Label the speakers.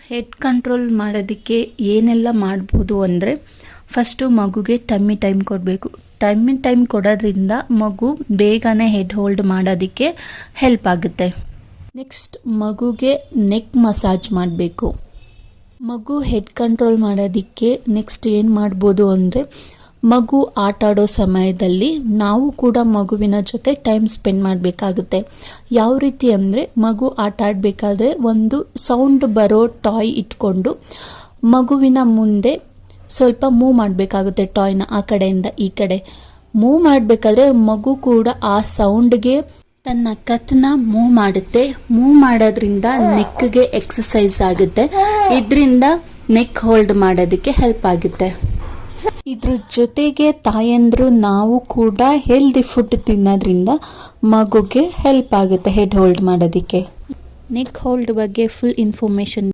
Speaker 1: Head control ಮಾಡೋದಕ್ಕೆ ಏನೆಲ್ಲ ಮಾಡ್ಬೋದು ಅಂದರೆ, ಫಸ್ಟು ಮಗುಗೆ ಟಮ್ಮಿ ಟೈಮ್ ಕೊಡಬೇಕು. ಟೈಮ್ ಕೊಡೋದ್ರಿಂದ ಮಗು ಬೇಗನೆ ಹೆಡ್ ಹೋಲ್ಡ್ ಮಾಡೋದಕ್ಕೆ ಹೆಲ್ಪ್ ಆಗುತ್ತೆ. ನೆಕ್ಸ್ಟ್ ಮಗುಗೆ ನೆಕ್ ಮಸಾಜ್ ಮಾಡಬೇಕು. ಮಗು ಹೆಡ್ ಕಂಟ್ರೋಲ್ ಮಾಡೋದಕ್ಕೆ ನೆಕ್ಸ್ಟ್ ಏನು ಮಾಡ್ಬೋದು ಅಂದರೆ, ಮಗು ಆಟ ಆಡೋ ಸಮಯದಲ್ಲಿ ನಾವು ಕೂಡ ಮಗುವಿನ ಜೊತೆ ಟೈಮ್ ಸ್ಪೆಂಡ್ ಮಾಡಬೇಕಾಗುತ್ತೆ. ಯಾವ ರೀತಿ ಅಂದರೆ, ಮಗು ಆಟ ಆಡಬೇಕಾದ್ರೆ ಒಂದು ಸೌಂಡ್ ಬರೋ ಟಾಯ್ ಇಟ್ಕೊಂಡು ಮಗುವಿನ ಮುಂದೆ ಸ್ವಲ್ಪ ಮೂವ್ ಮಾಡಬೇಕಾಗುತ್ತೆ. ಟಾಯ್ನ ಆ ಕಡೆಯಿಂದ ಈ ಕಡೆ ಮೂವ್ ಮಾಡಬೇಕಾದ್ರೆ ಮಗು ಕೂಡ ಆ ಸೌಂಡ್ಗೆ ತನ್ನ ಕತ್ತನ್ನ ಮೂವ್ ಮಾಡುತ್ತೆ. ಮೂವ್ ಮಾಡೋದ್ರಿಂದ ನೆಕ್ಗೆ ಎಕ್ಸಸೈಸ್ ಆಗುತ್ತೆ. ಇದರಿಂದ ನೆಕ್ ಹೋಲ್ಡ್ ಮಾಡೋದಕ್ಕೆ ಹೆಲ್ಪ್ ಆಗುತ್ತೆ. ಇದ್ರ ಜೊತೆಗೆ ತಾಯಂದ್ರು ನಾವು ಕೂಡ ಹೆಲ್ದಿ ಫುಡ್ ತಿನ್ನೋದ್ರಿಂದ ಮಗುಗೆ ಹೆಲ್ಪ್ ಆಗುತ್ತೆ ಹೆಡ್ ಹೋಲ್ಡ್ ಮಾಡೋದಕ್ಕೆ. ನೆಕ್ ಹೋಲ್ಡ್ ಬಗ್ಗೆ ಫುಲ್ ಇನ್ಫಾರ್ಮೇಷನ್